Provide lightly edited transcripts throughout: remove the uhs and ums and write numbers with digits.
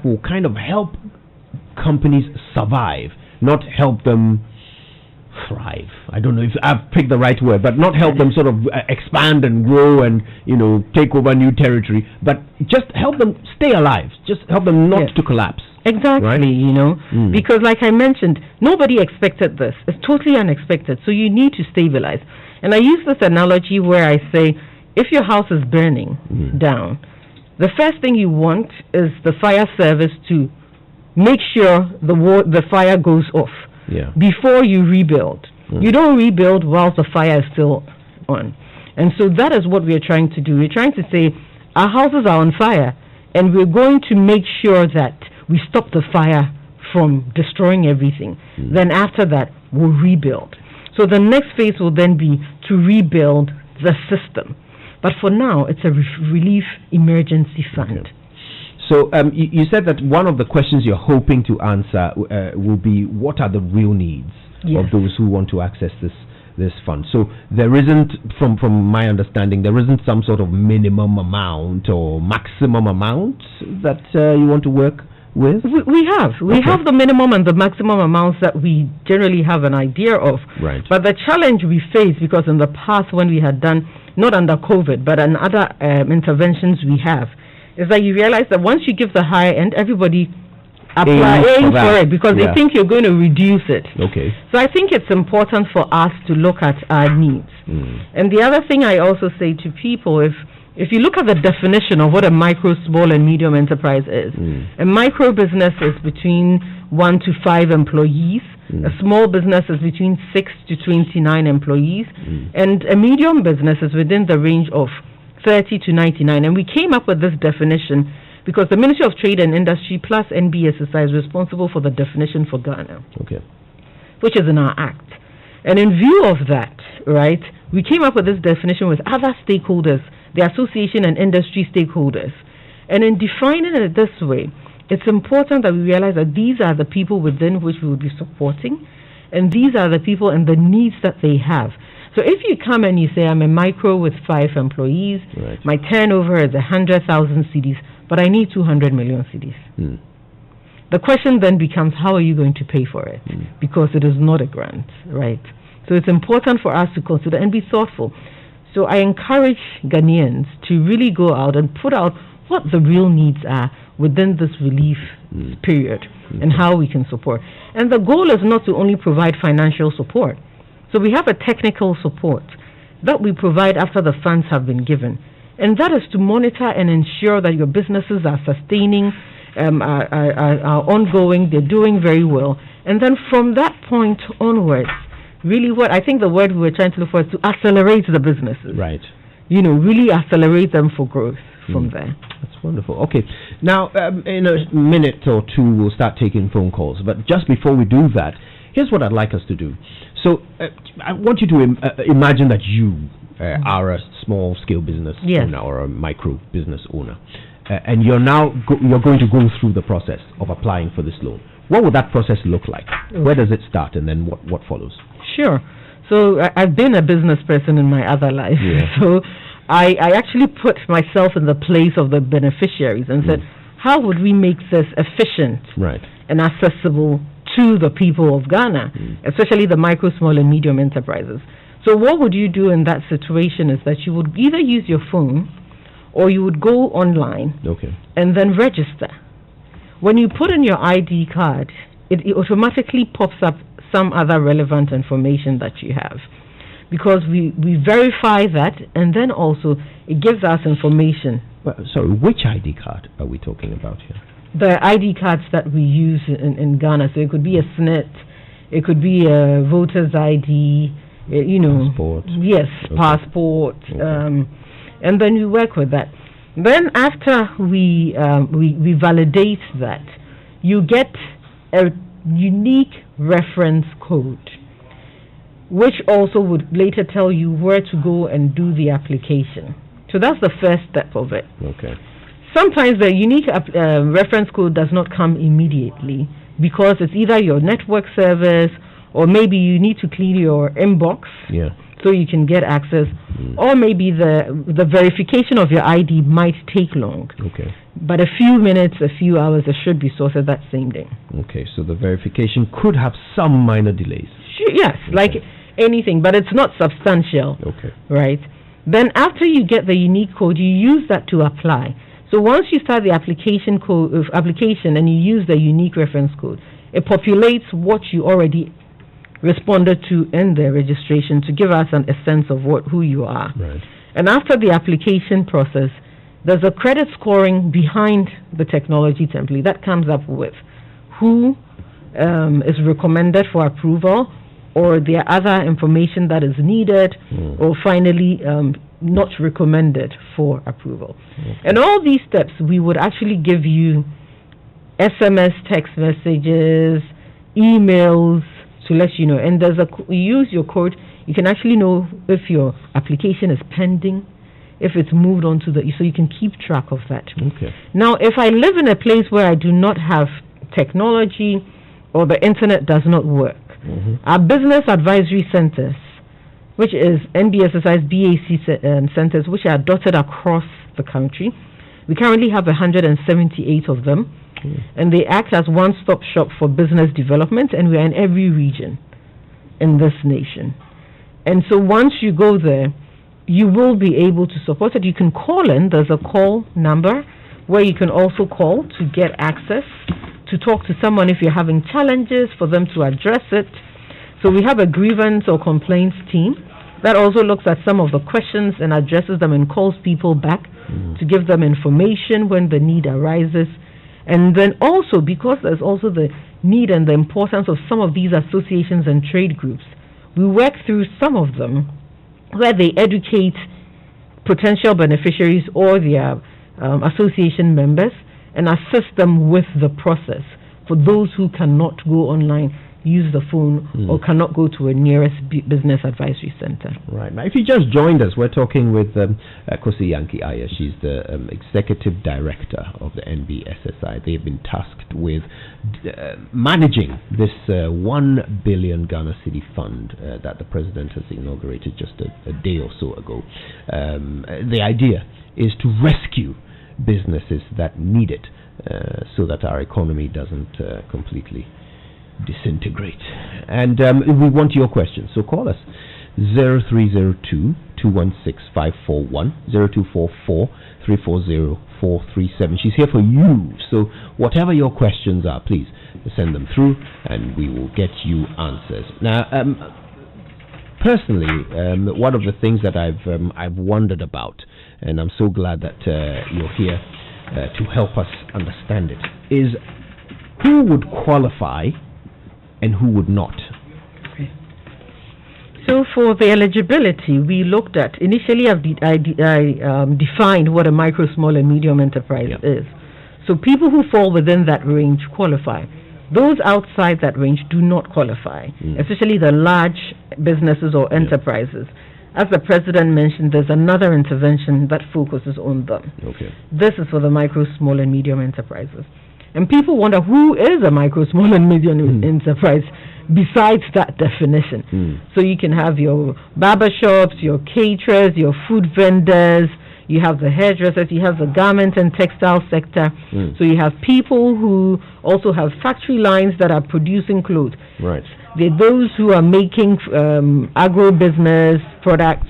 will kind of help companies survive, not help them thrive. I don't know if I've picked the right word, but not help them sort of expand and grow and, take over new territory, but just help them stay alive, just help them not to collapse. Exactly, right? Because like I mentioned, nobody expected this. It's totally unexpected, so you need to stabilize. And I use this analogy where I say, if your house is burning down, the first thing you want is the fire service to make sure the fire goes off before you rebuild. You don't rebuild whilst the fire is still on. And so that is what we are trying to do. We're trying to say our houses are on fire, and we're going to make sure that we stop the fire from destroying everything. Then after that, we'll rebuild. So the next phase will then be to rebuild the system. But for now, it's a relief emergency fund. Okay. So you said that one of the questions you're hoping to answer will be, what are the real needs of those who want to access this fund? So there isn't, from my understanding, there isn't some sort of minimum amount or maximum amount that you want to work with? We have the minimum and the maximum amounts that we generally have an idea of. Right. But the challenge we face, because in the past when we had done, not under COVID, but in other interventions we have, is that you realize that once you give the higher end, everybody applying for it because they think you're going to reduce it. Okay. So I think it's important for us to look at our needs. And the other thing I also say to people, if you look at the definition of what a micro, small, and medium enterprise is, a micro business is between 1 to 5 employees, a small business is between 6 to 29 employees, and a medium business is within the range of 30 to 99. And we came up with this definition because the Ministry of Trade and Industry plus NBSSI is responsible for the definition for Ghana, which is in our Act. And in view of that, right, we came up with this definition with other stakeholders, the association and industry stakeholders. And in defining it this way, it's important that we realize that these are the people within which we will be supporting, and these are the people and the needs that they have. So if you come and you say, I'm a micro with 5 employees, my turnover is 100,000 cedis, but I need 200 million cedis. The question then becomes, how are you going to pay for it? Because it is not a grant, right? So it's important for us to consider and be thoughtful. So I encourage Ghanaians to really go out and put out what the real needs are within this relief period and how we can support. And the goal is not to only provide financial support. So we have a technical support that we provide after the funds have been given. And that is to monitor and ensure that your businesses are sustaining, are ongoing, they're doing very well. And then from that point onwards, really what I think the word we were trying to look for is to accelerate the businesses. Right. Really accelerate them for growth from there. That's wonderful. Okay. Now, in a minute or two, we'll start taking phone calls. But just before we do that, here's what I'd like us to do. So I want you to imagine that you are a small-scale business owner or a micro business owner. And you're now you're going to go through the process of applying for this loan. What would that process look like? Where does it start, and then what follows? Sure. So I've been a business person in my other life. So I actually put myself in the place of the beneficiaries and said, how would we make this efficient and accessible to the people of Ghana, especially the micro, small, and medium enterprises? So what would you do in that situation is that you would either use your phone or you would go online and then register. When you put in your ID card, it automatically pops up some other relevant information that you have, because we verify that, and then also it gives us information. Sorry, which ID card are we talking about here? The ID cards that we use in Ghana. So it could be a SNIT, it could be a voter's ID, passport. Yes, passport, and then we work with that. Then after we validate that, you get a unique reference code, which also would later tell you where to go and do the application. So that's the first step of it. Sometimes the unique reference code does not come immediately because it's either your network service or maybe you need to clean your inbox so you can get access, or maybe the verification of your ID might take long. Okay. But a few minutes, a few hours, it should be sorted that same day. Okay, so the verification could have some minor delays. Sure, yes, okay. Like anything, but it's not substantial. Okay. Right? Then after you get the unique code, you use that to apply. So once you start the application and you use the unique reference code, it populates what you already responded to in the registration to give us a sense of who you are. Right. And after the application process, there's a credit scoring behind the technology template that comes up with who is recommended for approval, or the other information that is needed, or finally not recommended for approval. Okay. And all these steps, we would actually give you SMS, text messages, emails to let you know. And you use your code, you can actually know if your application is pending, if it's moved on to so you can keep track of that. Okay. Now, if I live in a place where I do not have technology or the internet does not work, our business advisory centers, which is NBSSI's BAC centers, which are dotted across the country, we currently have 178 of them, and they act as one-stop shop for business development, and we are in every region in this nation. And so once you go there, you will be able to support it. You can call in. There's a call number where you can also call to get access, to talk to someone if you're having challenges, for them to address it. So we have a grievance or complaints team that also looks at some of the questions and addresses them and calls people back to give them information when the need arises. And then also, because there's also the need and the importance of some of these associations and trade groups, we work through some of them where they educate potential beneficiaries or their association members and assist them with the process for those who cannot go online, use the phone, or cannot go to a nearest business advisory center. Right. Now, if you just joined us, we're talking with Kosi Yankey-Ayeh. She's the executive director of the NBSSI. They've been tasked with managing this 1 billion Ghana Cedi fund that the president has inaugurated just a day or so ago. The idea is to rescue businesses that need it so that our economy doesn't completely disintegrate. And we want your questions, so call us 0302 216 541 0244 340 437. She's here for you, so whatever your questions are, please send them through and we will get you answers. Now, personally, one of the things that I've wondered about, and I'm so glad that you're here to help us understand it, is who would qualify and who would not. Okay. So for the eligibility, we looked at, initially I defined what a micro, small and medium enterprise is. So people who fall within that range qualify. Those outside that range do not qualify, especially the large businesses or enterprises. As the president mentioned, there's another intervention that focuses on them. Okay. This is for the micro, small and medium enterprises. And people wonder, who is a micro, small and medium enterprise besides that definition? So you can have your barber shops, your caterers, your food vendors, you have the hairdressers, you have the garment and textile sector. So you have people who also have factory lines that are producing clothes. Right. They're those who are making agro-business products,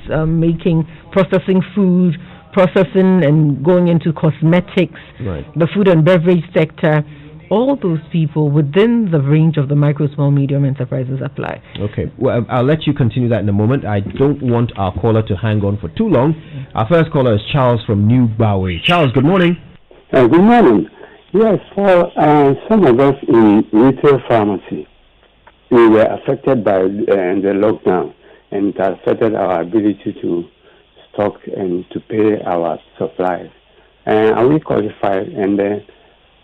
processing food, processing and going into cosmetics, the food and beverage sector. All those people within the range of the micro, small, medium enterprises apply. Okay. Well, I'll let you continue that in a moment. I don't want our caller to hang on for too long. Our first caller is Charles from New Bawe. Charles, good morning. Good morning. Yes, for some of us in retail pharmacy, we were affected by the lockdown, and it affected our ability to stock and to pay our suppliers. Are we qualified?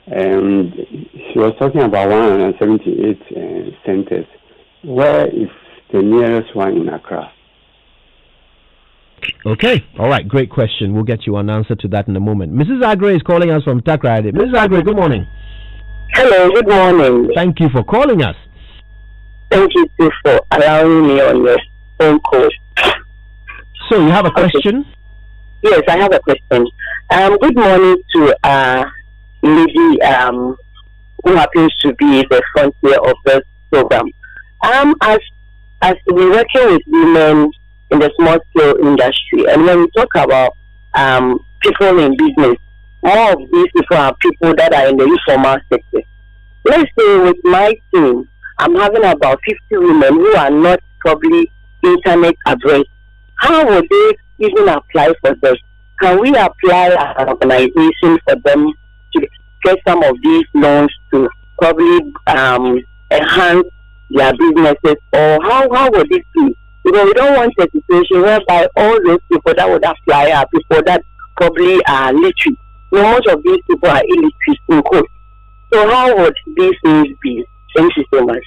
And she was talking about 178 centers. Where is the nearest one in Accra? Okay. All right. Great question. We'll get you an answer to that in a moment. Mrs. Agre is calling us from Takrady. Mrs. Agre, good morning. Hello, good morning. Thank you for calling us. Thank you too for allowing me on your phone call. So you have a question? Yes, I have a question. Good morning to lady who happens to be the frontier of this program. As we're working with women in the small scale industry, and when we talk about people in business, more of these people are people that are in the informal sector. Let's say with my team, I'm having about 50 women who are not probably internet abreast. How would they even apply for this? Can we apply as an organization for them to get some of these loans to probably enhance their businesses, or how would it be? Because we don't want a situation whereby all those people that would apply are people that probably are literate. Most of these people are illiterate in quotes. So how would these things be? Thank you so much.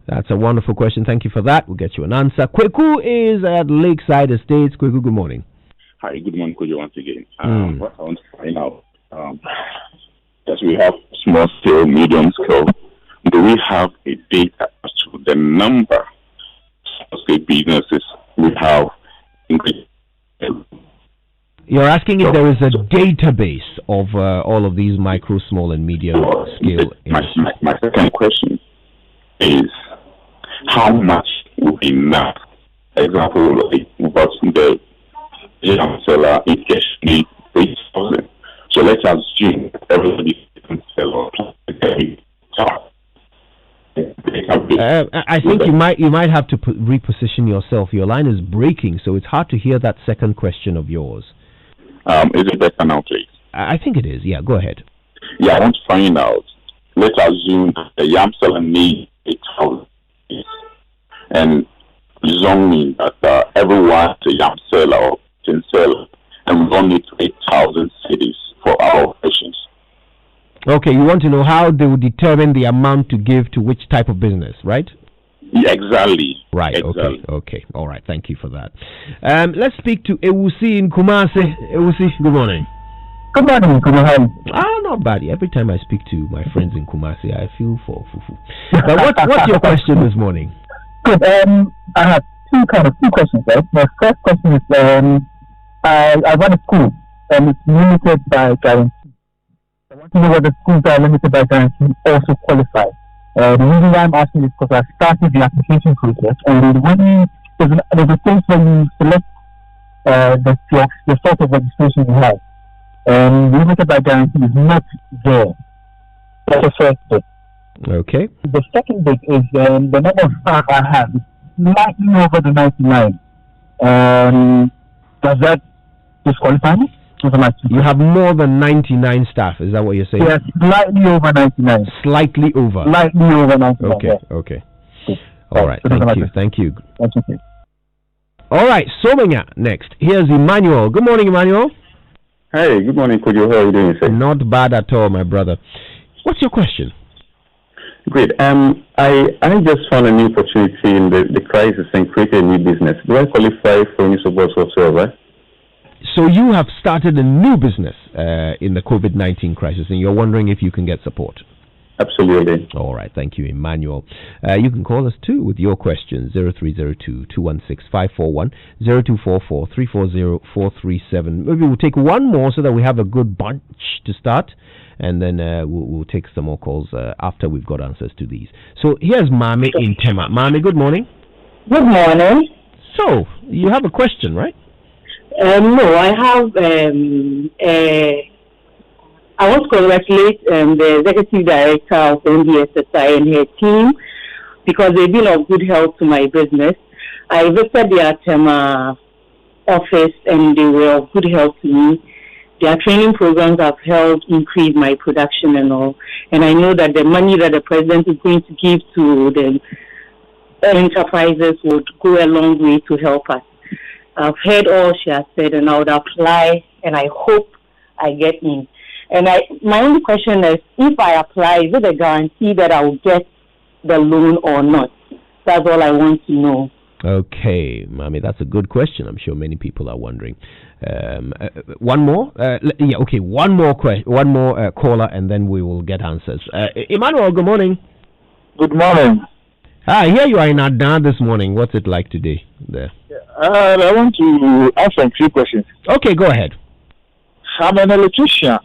That's a wonderful question. Thank you for that. We'll get you an answer. Kweku is at Lakeside Estates. Kweku, good morning. Hi, good morning, Kojo, once again. What I want to find out, as we have small scale, medium scale, do we have a data as to the number of small scale businesses we have increased? You're asking if there is a database of all of these micro, small, and medium scale. My second question is, how much would be enough? Example, like about the young seller in cash need 3,000. So let's assume everybody can sell or I think you might have to reposition yourself. Your line is breaking, so it's hard to hear that second question of yours. Is it better now, please? I think it is. Yeah, go ahead. Yeah, I want to find out. Let's assume the yam seller needs 8,000, and presuming that everyone is a yam seller or tin seller, and we only need 8,000 cities for our operations. Okay, you want to know how they will determine the amount to give to which type of business, right? Yeah, exactly. Right, exactly. Okay. All right, thank you for that. Let's speak to Ewusi in Kumasi. Ewusi, good morning. Good morning, Not bad. Every time I speak to my friends in Kumasi, I feel for fufu. But what's your question this morning? Good. I have two questions, right? My first question is, I run a school, and it's limited by guarantee. I want to know whether schools that are limited by guarantee also qualify. The reason why I'm asking is because I started the application process, and when there's a place where you select the sort of registration you have. Limited by guarantee is not there. That's the first bit. Okay. The second bit is the number of staff I have is slightly over the 99. Does that disqualify me? You have more than 99 staff, is that what you're saying? Yes, slightly over 99. Slightly over? Slightly over 99. Okay, yeah. okay. All right, thank you. That's okay. All right, Somenya next. Here's Emmanuel. Good morning, Emmanuel. Hi, good morning, Kojo. How are you doing, sir? Not bad at all, my brother. What's your question? Great. I just found a new opportunity in the crisis and created a new business. Do I qualify for any support whatsoever? So you have started a new business in the COVID-19 crisis, and you're wondering if you can get support. Absolutely. All right, thank you, Emmanuel. You can call us too with your questions, 0302-216-541, 0244-340-437. Maybe we'll take one more so that we have a good bunch to start, and then we'll take some more calls after we've got answers to these. So here's Mame in Tema. Mame, good morning. Good morning. So, you have a question, right? No, I have I want to congratulate the executive director of NDSSI and her team because they've been of good help to my business. I visited their office and they were of good help to me. Their training programs have helped increase my production and all. And I know that the money that the president is going to give to the enterprises would go a long way to help us. I've heard all she has said and I would apply and I hope I get in. And my only question is, if I apply, is it a guarantee that I will get the loan or not? That's all I want to know. Okay, Mami, that's a good question. I'm sure many people are wondering. One more? One more caller, and then we will get answers. Emmanuel, good morning. Good morning. Here you are in Adan this morning. What's it like today there? I want to ask some few questions. Okay, go ahead. I'm an electrician,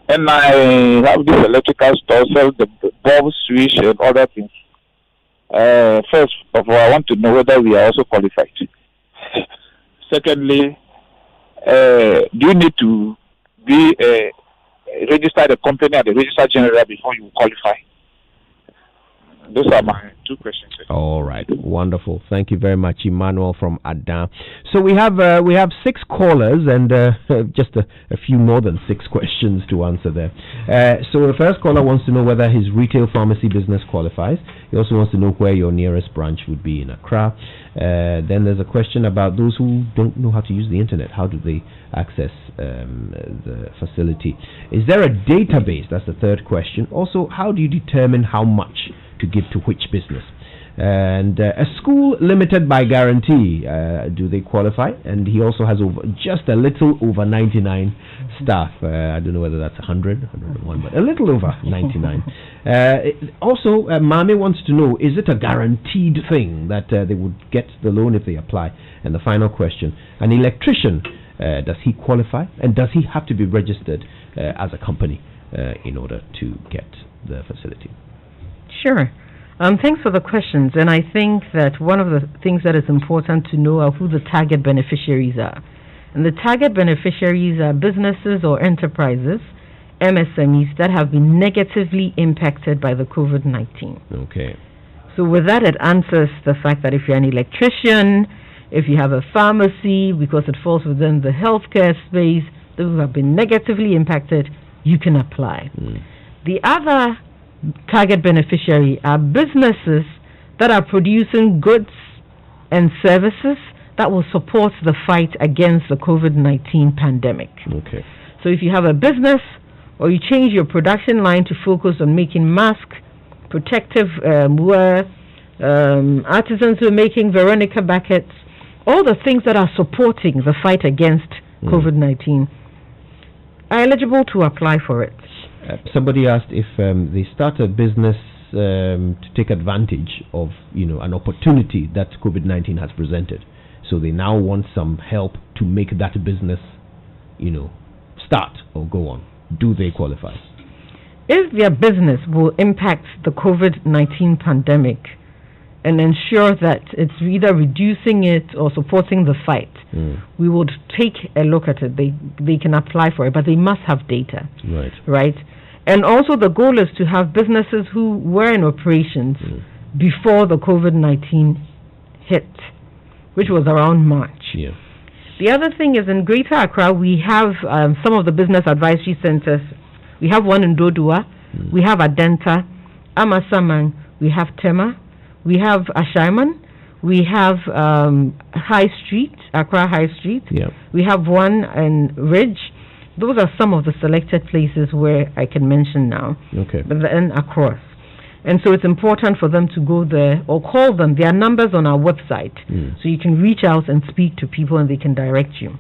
and I have this electrical store, sell the bulb, switch, and other things. First of all, I want to know whether we are also qualified. Secondly, do you need to be register the company at the Register General before you qualify? Those are my two questions. All right, wonderful. Thank you very much, Emmanuel from Adan. So we have 6 callers and just a few more than 6 questions to answer there. So the first caller wants to know whether his retail pharmacy business qualifies. He also wants to know where your nearest branch would be in Accra. Then there's a question about those who don't know how to use the internet. How do they access the facility? Is there a database? That's the third question. Also, how do you determine how much to give to which business? And a school limited by guarantee, do they qualify? And he also has just a little over 99 staff. I don't know whether that's 100, 101, but a little over 99. Also, Mame wants to know, is it a guaranteed thing that they would get the loan if they apply? And the final question, an electrician, does he qualify? And does he have to be registered as a company in order to get the facility? Sure. Thanks for the questions. And I think that one of the things that is important to know are who the target beneficiaries are. And the target beneficiaries are businesses or enterprises, MSMEs, that have been negatively impacted by the COVID-19. Okay. So with that, it answers the fact that if you're an electrician, if you have a pharmacy, because it falls within the healthcare space, those who have been negatively impacted, you can apply. The other target beneficiary are businesses that are producing goods and services that will support the fight against the COVID-19 pandemic. Okay. So if you have a business or you change your production line to focus on making masks, protective wear, artisans who are making Veronica buckets, all the things that are supporting the fight against COVID-19 are eligible to apply for it. Somebody asked if they start a business to take advantage of an opportunity that COVID-19 has presented. So they now want some help to make that business, start or go on. Do they qualify? If their business will impact the COVID-19 pandemic and ensure that it's either reducing it or supporting the fight, we would take a look at it. They can apply for it, but they must have data. Right? And also the goal is to have businesses who were in operations before the COVID-19 hit, which was around March. Yeah. The other thing is in Greater Accra, we have some of the business advisory centers. We have one in Dodua, we have Adenta, Amasamang, we have Tema, we have Ashaiman, we have High Street, Accra High Street. Yeah. We have one in Ridge. Those are some of the selected places where I can mention now. Okay. But then across. And so it's important for them to go there or call them. There are numbers on our website. So you can reach out and speak to people and they can direct you.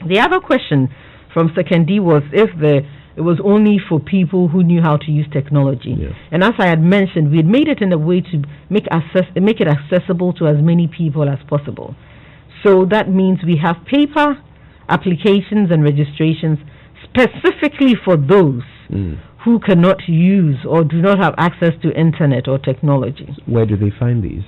The other question from Second D was if it was only for people who knew how to use technology. Yeah. And as I had mentioned, we had made it in a way to make it accessible to as many people as possible. So that means we have paper applications and registrations specifically for those who cannot use or do not have access to internet or technology. Where do they find these?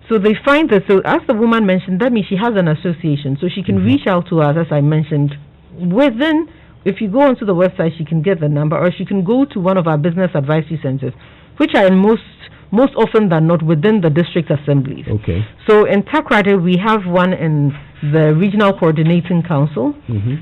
So they find this. So as the woman mentioned, that means she has an association. So she can reach out to us, as I mentioned, within. If you go onto the website, she can get the number, or she can go to one of our business advisory centers, which are in most often than not within the district assemblies. Okay. So in Takrady, we have one in the Regional Coordinating Council.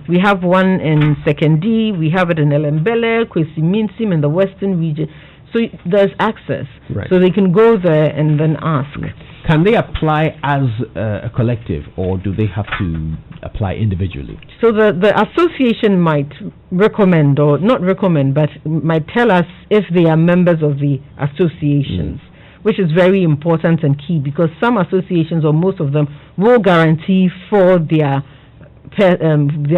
We have one in Second D. We have it in Elembele, Kosi in the Western region. So there's access. Right. So they can go there and then ask. Can they apply as a collective, or do they have to apply individually? So the association might recommend, or not recommend, but might tell us if they are members of the associations, which is very important and key, because some associations, or most of them, will guarantee for their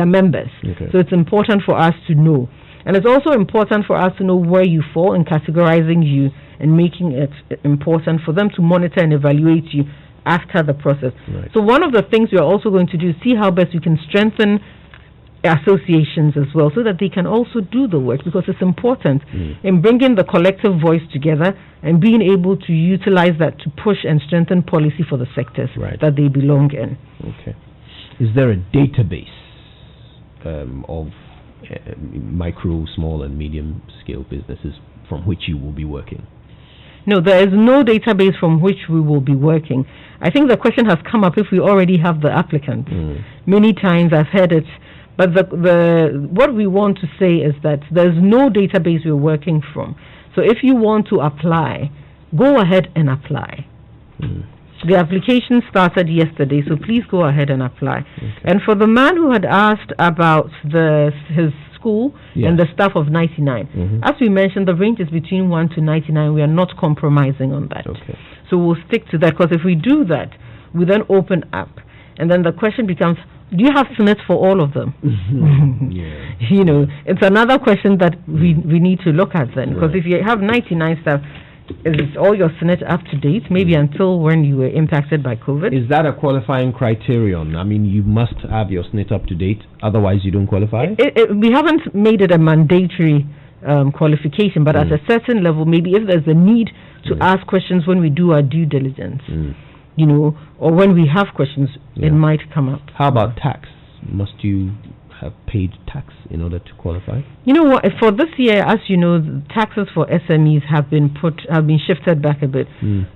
members. Okay. So it's important for us to know. And it's also important for us to know where you fall in categorizing you and making it important for them to monitor and evaluate you after the process. Right. So one of the things we are also going to do is see how best we can strengthen associations as well, so that they can also do the work, because it's important in bringing the collective voice together and being able to utilize that to push and strengthen policy for the sectors that they belong in. Okay. Is there a database of micro, small and medium scale businesses from which you will be working? No, there is no database from which we will be working. I think the question has come up if we already have the applicants. Many times I've heard it, but what we want to say is that there's no database we're working from. So if you want to apply, go ahead and apply. The application started yesterday, so please go ahead and apply. Okay. And for the man who had asked about his school and the staff of 99, as we mentioned, the range is between 1 to 99. We are not compromising on that. Okay. So we'll stick to that, because if we do that, we then open up. And then the question becomes, do you have SNIT for all of them? You know, it's another question that we need to look at then. Because if you have 99 staff, is all your SNIT up to date? Maybe until when you were impacted by COVID? Is that a qualifying criterion? I mean, you must have your SNIT up to date, otherwise you don't qualify? We haven't made it a mandatory qualification, but at a certain level, maybe if there's a need to ask questions when we do our due diligence, you know, or when we have questions, it might come up. How about tax? Must you have paid tax in order to qualify? You know what? For this year, as you know, the taxes for SMEs have been shifted back a bit.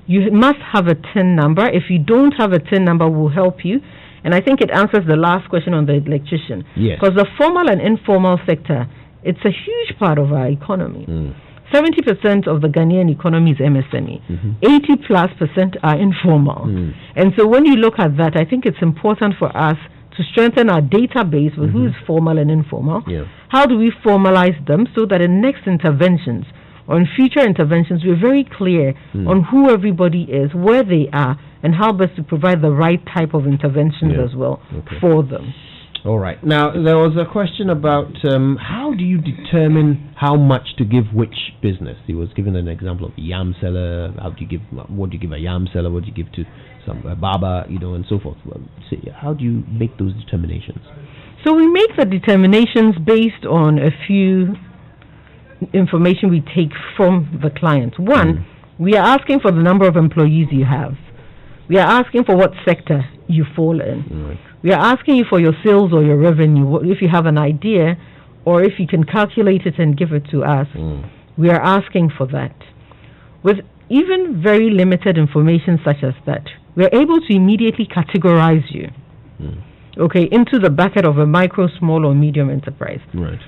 You must have a TIN number. If you don't have a TIN number, we'll help you. And I think it answers the last question on the electrician. Yes. Because the formal and informal sector, it's a huge part of our economy. 70% of the Ghanaian economy is MSME. 80+% are informal. And so when you look at that, I think it's important for us to strengthen our database with who is formal and informal. How do we formalize them so that in next interventions or in future interventions we're very clear on who everybody is, where they are, and how best to provide the right type of interventions as well for them. All right. Now, there was a question about how do you determine how much to give which business? He was given an example of a yam seller. What do you give a yam seller? What do you give to a barber, you know, and so forth? Well, how do you make those determinations? So we make the determinations based on a few information we take from the client. One, we are asking for the number of employees you have. We are asking for what sector you fall in. We are asking you for your sales or your revenue, if you have an idea, or if you can calculate it and give it to us. We are asking for that. With even very limited information such as that, we are able to immediately categorize you, into the bucket of a micro, small, or medium enterprise.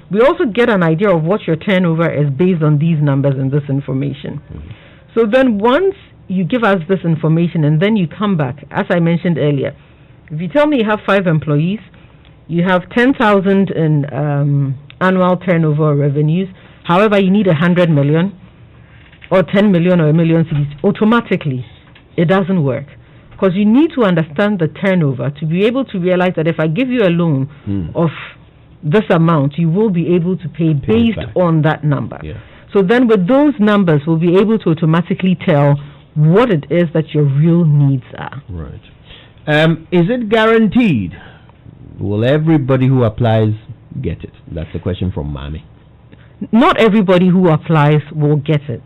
We also get an idea of what your turnover is based on these numbers and this information. So then once you give us this information and then you come back, as I mentioned earlier, if you tell me you have 5 employees, you have 10,000 in annual turnover revenues, however you need 100 million or 10 million or 1 million cedis, automatically it doesn't work. Because you need to understand the turnover to be able to realize that if I give you a loan of this amount, you will be able to pay based on that number. So then with those numbers, we'll be able to automatically tell what it is that your real needs are. Is it guaranteed? Will everybody who applies get it? That's a question from Mami. Not everybody who applies will get it.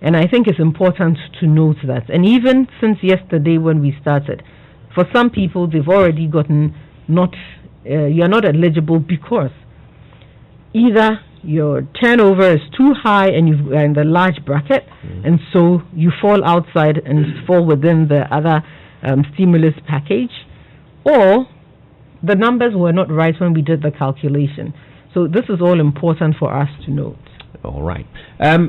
And I think it's important to note that. And even since yesterday when we started, for some people they've already gotten you're not eligible because either your turnover is too high and you're in the large bracket, and so you fall outside and fall within the other stimulus package, or the numbers were not right when we did the calculation. So this is all important for us to note. All right.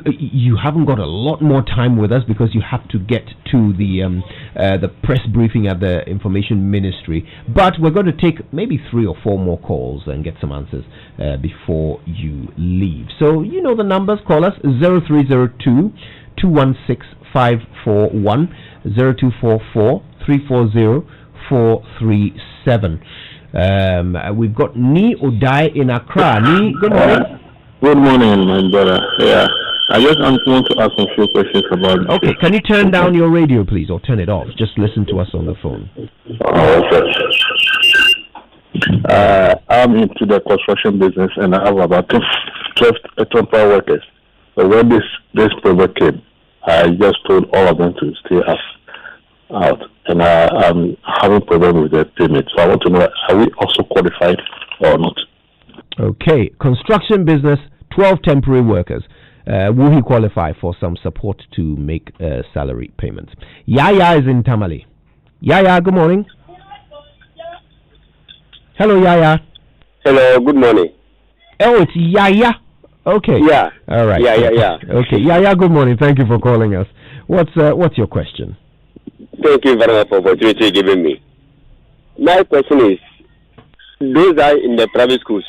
You haven't got a lot more time with us because you have to get to the press briefing at the Information Ministry. But we're going to take maybe 3 or 4 more calls and get some answers before you leave. So you know the numbers. Call us 0302 216 541 0244 340 437. We've got Ni Odai in Accra. Ni, good morning. Good morning, my brother. Yeah, I just want to ask some few questions about. Okay, can you turn down your radio, please, or turn it off? Just listen to us on the phone. Okay. I'm into the construction business, and I have about 12 temporary workers. So when this project came, I just told all of them to stay out, and I'm having problem with the payment. So I want to know, are we also qualified or not? Okay, construction business, 12 temporary workers. Will he qualify for some support to make salary payments? Yaya is in Tamale. Yaya, good morning. Hello, Yaya. Hello, good morning. Oh, it's Yaya. Okay. Yeah. All right. Yeah. Okay, Yaya, good morning. Thank you for calling us. What's your question? Thank you very much for the opportunity you're giving me. My question is, those are in the private schools,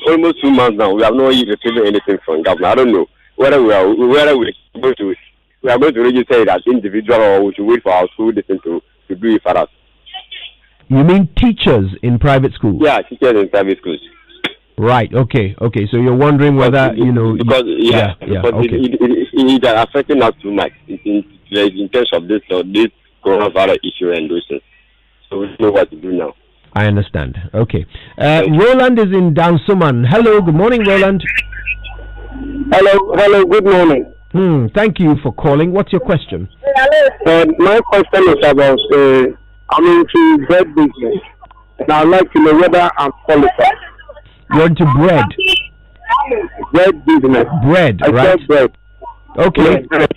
almost 2 months now, we have not received anything from government. I don't know whether we are going to register it as individual, or we should wait for our school to do it for us. You mean teachers in private schools? Yeah, teachers in private schools. Right. Okay. So you're wondering whether because it is affecting us too much in terms of this coronavirus issue and those things. So we don't know what to do now. I understand. Okay. Roland is in Dansuman. Hello. Good morning, Roland. Hello. Good morning. Thank you for calling. What's your question? My question is about I'm into bread business, and I'd like to know whether I'm qualified. You're into bread business. Bread, I right? sell bread. Okay. Yes.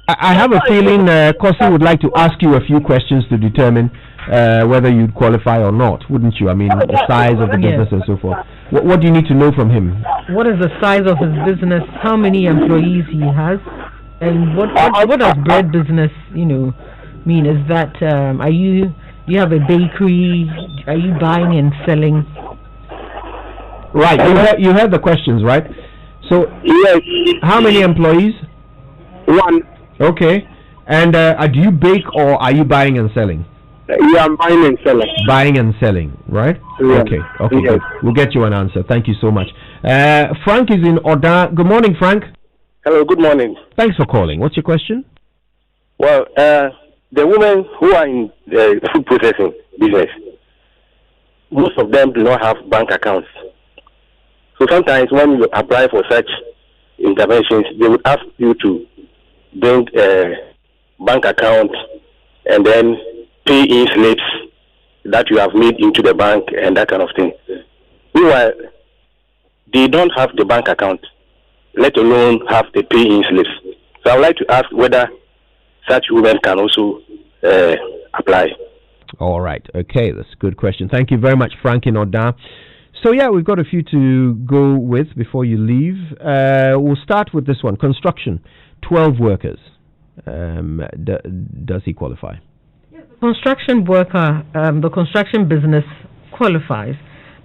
I have a feeling Kosi would like to ask you a few questions to determine whether you'd qualify or not, wouldn't you? I mean, the size of the business and so forth. What do you need to know from him? What is the size of his business? How many employees he has? And what does bread business, mean? Is that you have a bakery? Are you buying and selling? Right. You heard the questions, right? So Yes. how many employees? One. Okay. And do you bake or are you buying and selling? Yeah, I'm buying and selling. Buying and selling, right? Yeah. Okay, Yes. good. We'll get you an answer. Thank you so much. Frank is in Oda. Good morning, Frank. Hello, good morning. Thanks for calling. What's your question? Well, the women who are in the food processing business, most of them do not have bank accounts. So sometimes when you apply for such interventions, they would ask you to bring a bank account and then pay in slips that you have made into the bank and that kind of thing. Meanwhile, they don't have the bank account, let alone have the pay in slips. So I would like to ask whether such women can also apply. All right. Okay, that's a good question. Thank you very much, Frank in Oda. So yeah, we've got a few to go with before you leave. We'll start with this one. Construction, 12 workers. Does he qualify? Construction worker, the construction business qualifies,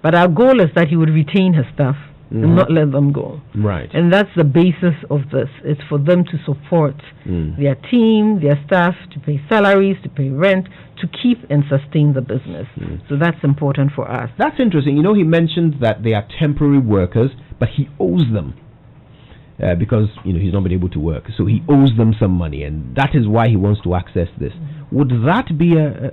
but our goal is that he would retain his staff and not let them go. Right. And that's the basis of this. It's for them to support their team, their staff, to pay salaries, to pay rent, to keep and sustain the business. So that's important for us. That's interesting. He mentioned that they are temporary workers, but he owes them. Because he's not been able to work, so he owes them some money, and that is why he wants to access this. Would that be a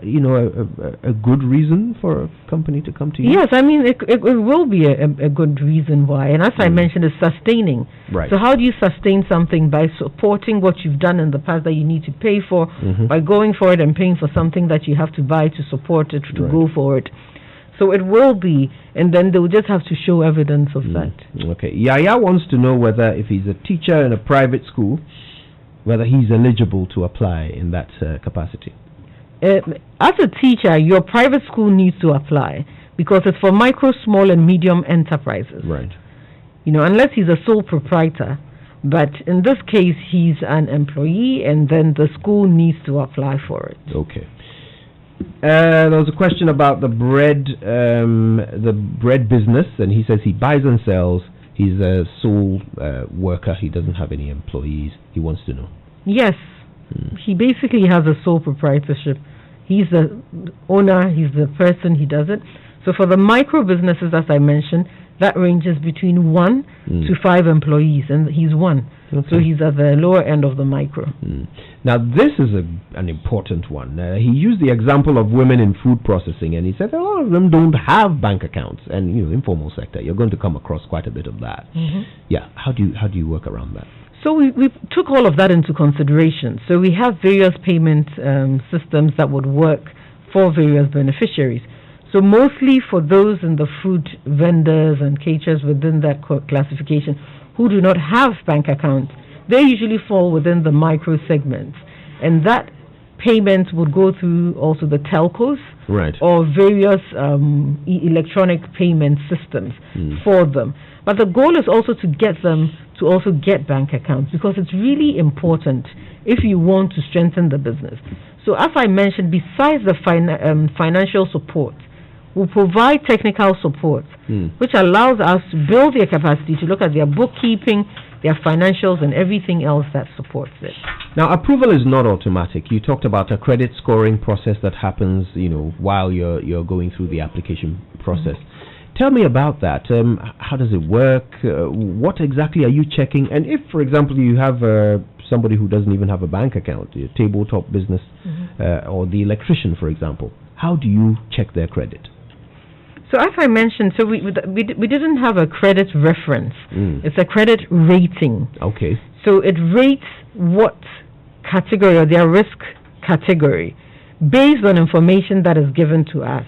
good reason for a company to come to you? Yes, I mean it will be a good reason why, and as I mentioned, it's sustaining. Right. So how do you sustain something? By supporting what you've done in the past that you need to pay for, by going for it and paying for something that you have to buy to support it, to go for it. So it will be, and then they'll just have to show evidence of that. Okay. Yaya wants to know whether if he's a teacher in a private school, whether he's eligible to apply in that capacity. As a teacher, your private school needs to apply because it's for micro, small, and medium enterprises. Right. Unless he's a sole proprietor. But in this case, he's an employee, and then the school needs to apply for it. Okay. There was a question about the bread business, and he says he buys and sells. He's a sole worker. He doesn't have any employees. He wants to know. Yes, he basically has a sole proprietorship. He's the owner, he's the person, he does it. So for the micro businesses, as I mentioned, that ranges between 1 to 5 employees, and he's one. Okay. So he's at the lower end of the micro. Now, this is an important one. He used the example of women in food processing, and he said a lot of them don't have bank accounts. And, informal sector, you're going to come across quite a bit of that. Yeah, how do you work around that? So we took all of that into consideration. So we have various payment systems that would work for various beneficiaries. So mostly for those in the food vendors and caterers within that classification who do not have bank accounts, they usually fall within the micro segments. And that payments would go through also the telcos, right, or various electronic payment systems for them. But the goal is also to get them to also get bank accounts, because it's really important if you want to strengthen the business. So as I mentioned, besides the financial support, we'll provide technical support, which allows us to build their capacity to look at their bookkeeping, their financials, and everything else that supports it. Now, approval is not automatic. You talked about a credit scoring process that happens, while you're going through the application process. Tell me about that. How does it work? What exactly are you checking? And if, for example, you have somebody who doesn't even have a bank account, a tabletop business, or the electrician, for example, how do you check their credit? So as I mentioned, so we didn't have a credit reference. It's a credit rating. Okay. So it rates what category, or their risk category, based on information that is given to us.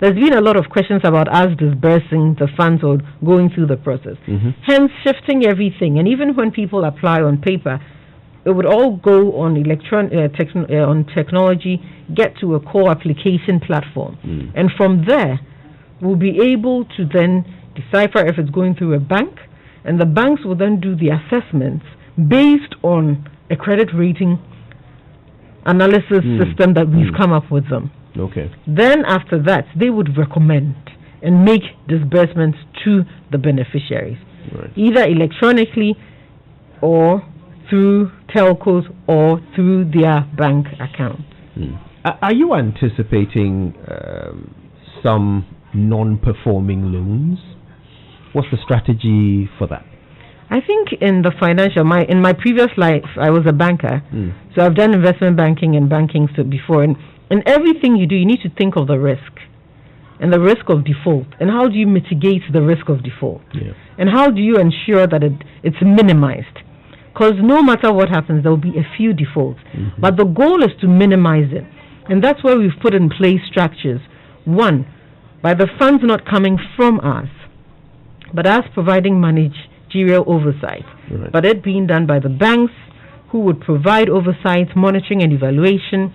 There's been a lot of questions about us disbursing the funds or going through the process. Hence, shifting everything. And even when people apply on paper, it would all go on on technology, get to a core application platform. And from there, we'll be able to then decipher if it's going through a bank, and the banks will then do the assessments based on a credit rating analysis system that we've come up with them. Okay. Then after that, they would recommend and make disbursements to the beneficiaries, either electronically or through telcos or through their bank accounts. Are you anticipating some non-performing loans? What's the strategy for that? I think in the financial, in my previous life, I was a banker, so I've done investment banking and banking before, and in everything you do, you need to think of the risk, and the risk of default, and how do you mitigate the risk of default, and how do you ensure that it's minimized, because no matter what happens, there will be a few defaults, but the goal is to minimize it, and that's why we've put in place structures. One, by the funds not coming from us, but us providing managerial oversight, but it being done by the banks, who would provide oversight, monitoring and evaluation,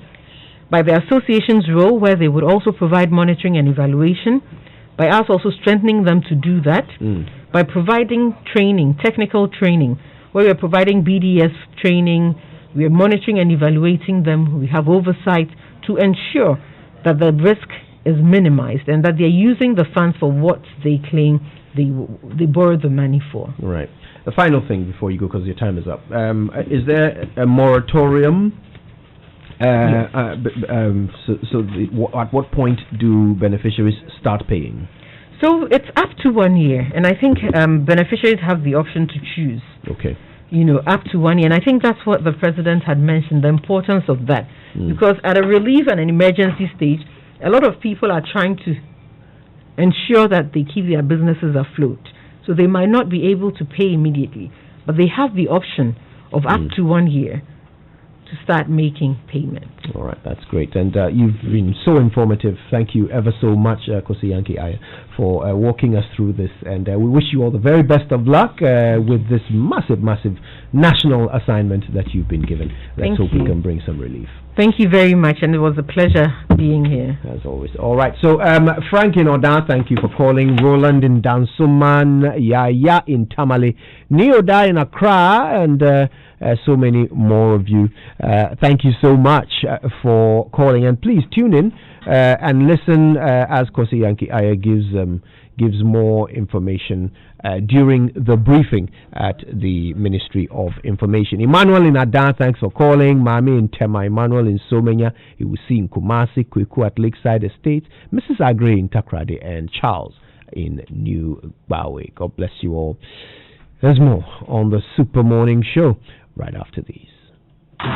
by the association's role, where they would also provide monitoring and evaluation, by us also strengthening them to do that, by providing training, technical training, where we are providing BDS training, we are monitoring and evaluating them, we have oversight to ensure that the risk is minimized and that they're using the funds for what they claim they borrowed the money for. Right. The final thing before you go, because your time is up, is there a moratorium? Yes. At what point do beneficiaries start paying? So it's up to 1 year, and I think beneficiaries have the option to choose. Okay. Up to 1 year, and I think that's what the president had mentioned, the importance of that, because at a relief and an emergency stage, a lot of people are trying to ensure that they keep their businesses afloat. So they might not be able to pay immediately, but they have the option of up to 1 year to start making payments. All right, that's great. And you've been so informative. Thank you ever so much, Kosi Yankey-Ayeh, for walking us through this. And we wish you all the very best of luck with this massive, massive national assignment that you've been given. Let's hope we can bring some relief. Thank you very much, and it was a pleasure being here. As always. All right, so Frank in Oda, thank you for calling. Roland in Dansuman, Yaya in Tamale, Neoda in Accra, and so many more of you. Thank you so much for calling, and please tune in and listen as Kosi Yankey-Ayeh gives more information during the briefing at the Ministry of Information. Emmanuel in Adan, thanks for calling. Mami in Tema, Emmanuel Samuel in Somenya, Iwusi in Kumasi, Kweku at Lakeside Estate, Mrs. Agre in Takrade, and Charles in New Bawe. God bless you all. There's more on the Super Morning Show right after these.